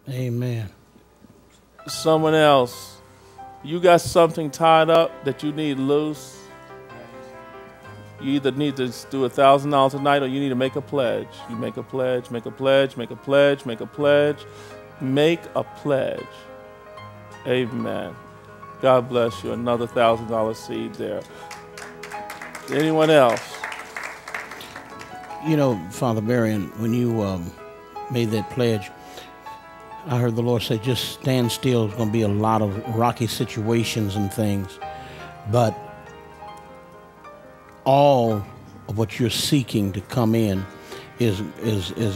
Amen. Someone else, you got something tied up that you need loose. You either need to do $1,000 tonight or you need to make a pledge. You make a pledge, make a pledge, make a pledge, make a pledge, make a pledge. Amen. God bless you. Another $1,000 seed there. Anyone else? You know, Father Marion, when you made that pledge, I heard the Lord say, just stand still. There's going to be a lot of rocky situations and things. But all of what you're seeking to come in is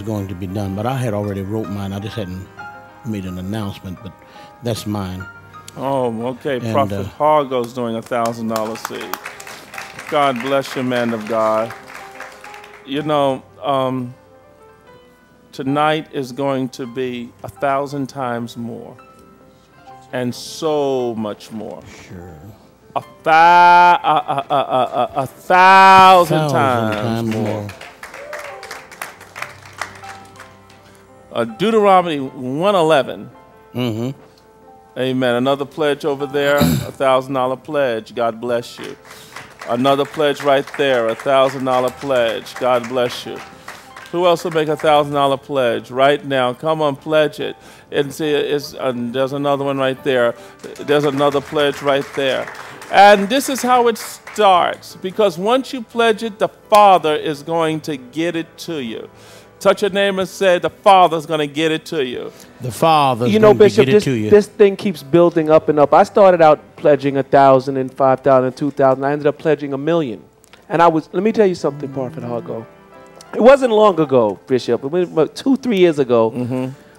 going to be done. But I had already wrote mine. I just hadn't made an announcement, but that's mine. Oh, okay. And, Prophet Hargo's doing $1,000 seed. God bless you, man of God. You know, tonight is going to be 1,000 times more, and so much more. Sure. 1,000 times more. Deuteronomy 1:11. Mm-hmm. Amen. Another pledge over there, $1,000 pledge. God bless you. Another pledge right there, $1,000 pledge. God bless you. Who else will make $1,000 pledge right now? Come on, pledge it. And see, there's another one right there. There's another pledge right there. And this is how it starts. Because once you pledge it, the Father is going to get it to you. Touch your neighbor and say, the Father's going to get it to you. The Father's You know, going to Bishop, get it to you. this thing keeps building up and up. I started out pledging 1,000 and 5,000 and 2,000. I ended up pledging $1 million. And let me tell you something, Prophet Hargo. It wasn't long ago, Bishop. It was about 2-3 years ago,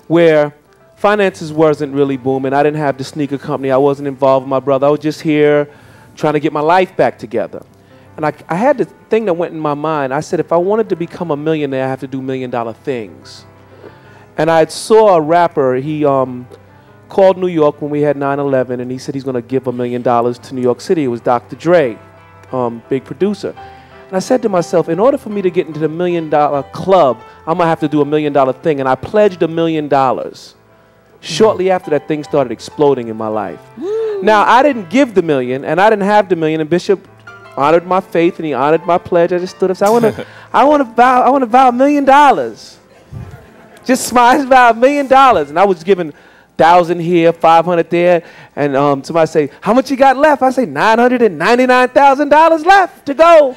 where finances wasn't really booming. I didn't have the sneaker company. I wasn't involved with my brother. I was just here trying to get my life back together. And I had this thing that went in my mind. I said, if I wanted to become a millionaire, I have to do $1 million things. And I saw a rapper. He called New York when we had 9/11, and he said he's going to give $1 million to New York City. It was Dr. Dre, big producer. And I said to myself, in order for me to get into the $1 million club, I'm going to have to do $1 million thing. And I pledged $1 million. Shortly after that, things started exploding in my life. Now, I didn't give the $1 million, and I didn't have the $1 million, and Bishop honored my faith, and he honored my pledge. I just stood up and said, I want to vow $1 million. Just smile, vow $1 million. And I was giving 1,000 here, 500 there, and somebody say, how much you got left? I say, $999,000 left to go.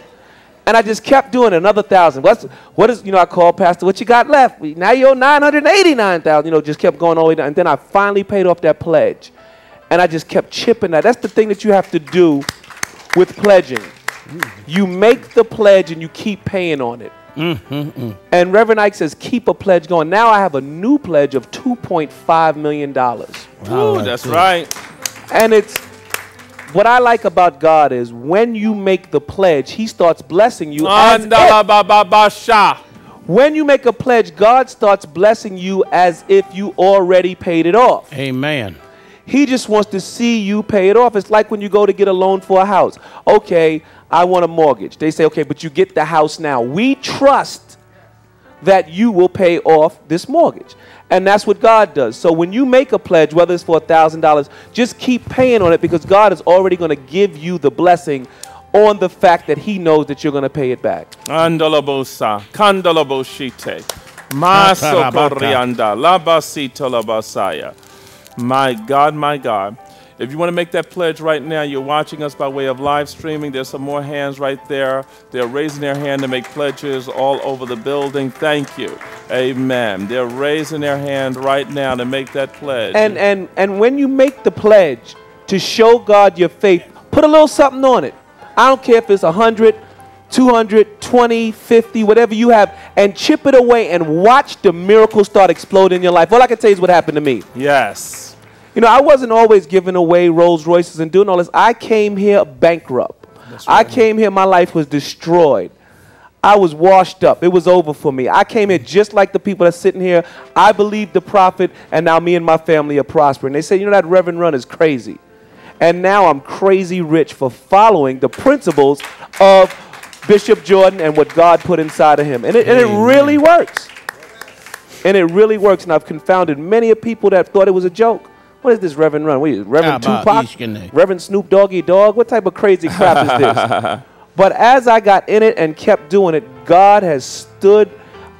And I just kept doing it, another 1,000. What is, I called Pastor, what you got left? Now you're 989,000, just kept going all the way down. And then I finally paid off that pledge. And I just kept chipping that. That's the thing that you have to do with pledging. You make the pledge and you keep paying on it. And Reverend Ike says, keep a pledge going. Now I have a new pledge of $2.5 million. Wow, that's right. And what I like about God is when you make the pledge, he starts blessing you. When you make a pledge, God starts blessing you as if you already paid it off. Amen. He just wants to see you pay it off. It's like when you go to get a loan for a house. Okay, I want a mortgage. They say, okay, but you get the house now. We trust that you will pay off this mortgage. And that's what God does. So when you make a pledge, whether it's for $1,000, just keep paying on it because God is already going to give you the blessing on the fact that he knows that you're going to pay it back. Andalabosa, kandalaboshite, masokorianda, labasito labasaya. My God, my God. If you want to make that pledge right now, you're watching us by way of live streaming. There's some more hands right there. They're raising their hand to make pledges all over the building. Thank you. Amen. They're raising their hand right now to make that pledge. And when you make the pledge to show God your faith, put a little something on it. I don't care if it's 100, 200, 20, 50, whatever you have, and chip it away and watch the miracles start exploding in your life. All I can tell you is what happened to me. Yes. I wasn't always giving away Rolls Royces and doing all this. I came here bankrupt. Right. I came here, my life was destroyed. I was washed up. It was over for me. I came here just like the people that's sitting here. I believed the prophet, and now me and my family are prospering. They say, that Reverend Run is crazy. And now I'm crazy rich for following the principles of Bishop Jordan and what God put inside of him. And it really works. And it really works. And I've confounded many of people that thought it was a joke. What is this Reverend Run? What is it, Reverend Tupac? Reverend Snoop Doggy Dogg? What type of crazy crap is this? But as I got in it and kept doing it, God has stood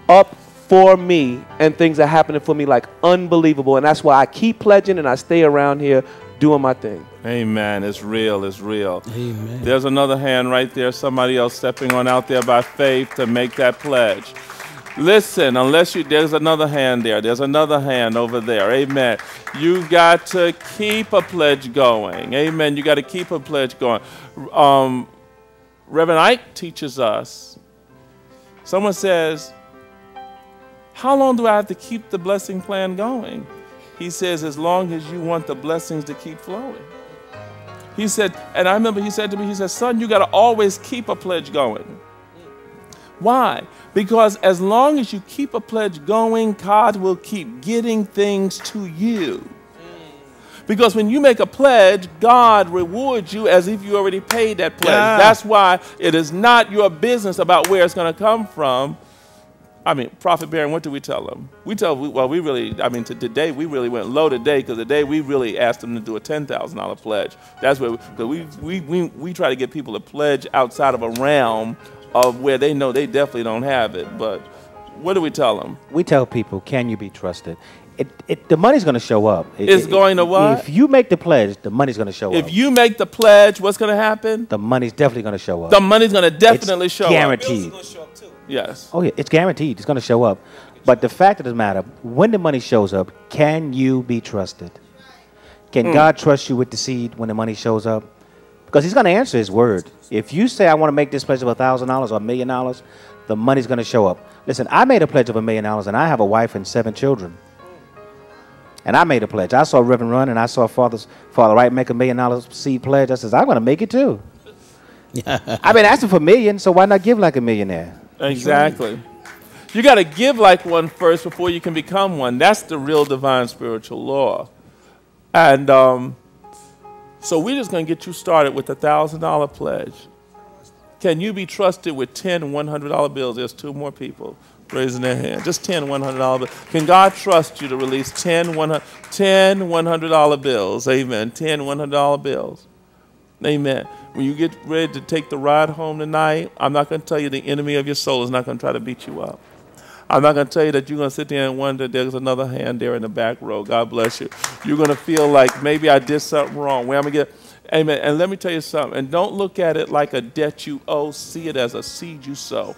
up for me, and things are happening for me like unbelievable. And that's why I keep pledging and I stay around here doing my thing. Amen. It's real. It's real. Amen. There's another hand right there. Somebody else stepping on out there by faith to make that pledge. Listen, there's another hand there. There's another hand over there. Amen. You got to keep a pledge going. Amen. You got to keep a pledge going. Reverend Ike teaches us. Someone says, how long do I have to keep the blessing plan going? He says, as long as you want the blessings to keep flowing. He said, and I remember he said to me, he said, son, you got to always keep a pledge going. Why? Because as long as you keep a pledge going, God will keep getting things to you. Because when you make a pledge, God rewards you as if you already paid that pledge. Yeah. That's why it is not your business about where it's going to come from. I mean, Prophet Barron, what do we tell them? Today we really went low today, because today we really asked them to do a $10,000 pledge. That's where we try to get people to pledge outside of a realm of where they know they definitely don't have it. But what do we tell them? We tell people, can you be trusted? The money's going to show up. It's going to what? If you make the pledge, the money's going to show up. If you make the pledge, what's going to happen? The money's definitely going to show up. The money's going to definitely show guaranteed. up. Guaranteed. Yes. Oh, yeah, it's guaranteed. It's going to show up. But the fact of the matter, when the money shows up, can you be trusted? Can God trust you with the seed when the money shows up? Because he's going to answer his word. If you say, I want to make this pledge of $1,000 or $1 million, the money's going to show up. Listen, I made a pledge of $1 million, and I have a wife and 7 children. And I made a pledge. I saw Reverend Run, and I saw Father Wright make $1 million seed pledge. I said, I'm going to make it too. I've been asking for $1 million, so why not give like $1 millionaire? Exactly. You got to give like one first before you can become one. That's the real divine spiritual law. And so we're just going to get you started with a $1,000 pledge. Can you be trusted with 10 $100 bills? There's 2 more people raising their hand. Just 10 $100 bills. Can God trust you to release 10 $100 bills? Amen. 10 $100 bills. Amen. When you get ready to take the ride home tonight, I'm not going to tell you the enemy of your soul is not going to try to beat you up. I'm not going to tell you that you're going to sit there and wonder there's another hand there in the back row. God bless you. You're going to feel like maybe I did something wrong. Where I'm going to get, amen. And let me tell you something. And don't look at it like a debt you owe. See it as a seed you sow.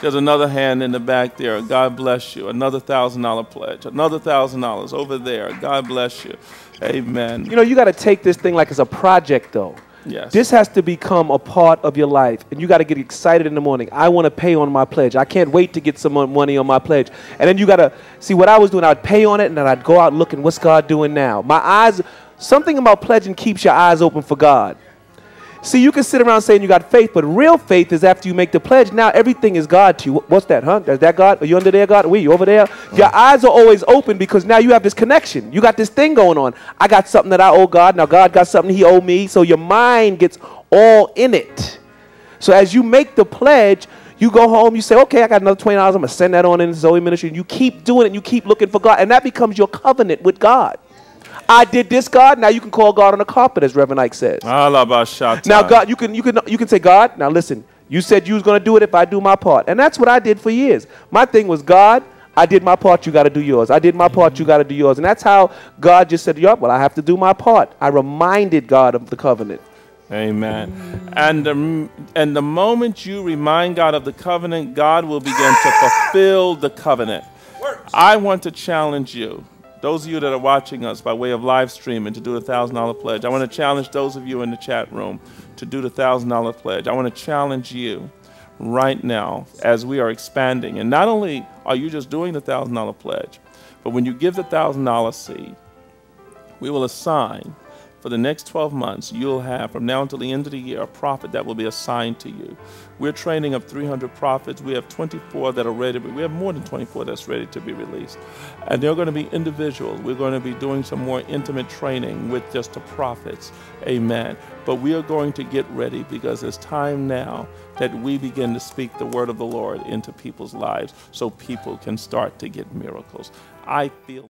There's another hand in the back there. God bless you. Another $1,000 pledge. Another $1,000 over there. God bless you. Amen. You know, you got to take this thing like it's a project, though. Yes. This has to become a part of your life, and you got to get excited in the morning. I want to pay on my pledge. I can't wait to get some money on my pledge. And then you got to see what I was doing. I'd pay on it, and then I'd go out looking, what's God doing now? My eyes, something about pledging keeps your eyes open for God. See, you can sit around saying you got faith, but real faith is after you make the pledge. Now everything is God to you. What's that, huh? Is that God? Are you under there, God? Are you over there? Your eyes are always open because now you have this connection. You got this thing going on. I got something that I owe God. Now God got something he owed me. So your mind gets all in it. So as you make the pledge, you go home, you say, okay, I got another $20. I'm going to send that on in Zoe Ministry. And you keep doing it, and you keep looking for God. And that becomes your covenant with God. I did this, God. Now you can call God on the carpet, as Reverend Ike says. Now, God, you can say, God, now listen, you said you was going to do it if I do my part. And that's what I did for years. My thing was, God, I did my part, you got to do yours. I did my part, you got to do yours. And that's how God just said, yup, well, I have to do my part. I reminded God of the covenant. Amen. And the moment you remind God of the covenant, God will begin to fulfill the covenant. I want to challenge you. Those of you that are watching us by way of live streaming to do the $1,000 pledge. I want to challenge those of you in the chat room to do the $1,000 pledge. I want to challenge you right now as we are expanding. And not only are you just doing the $1,000 pledge, but when you give the $1,000 seed, we will assign For the next 12 months, you'll have, from now until the end of the year, a prophet that will be assigned to you. We're training up 300 prophets. We have 24 that are ready. We have more than 24 that's ready to be released. And they're going to be individuals. We're going to be doing some more intimate training with just the prophets. Amen. But we are going to get ready because it's time now that we begin to speak the word of the Lord into people's lives so people can start to get miracles. I feel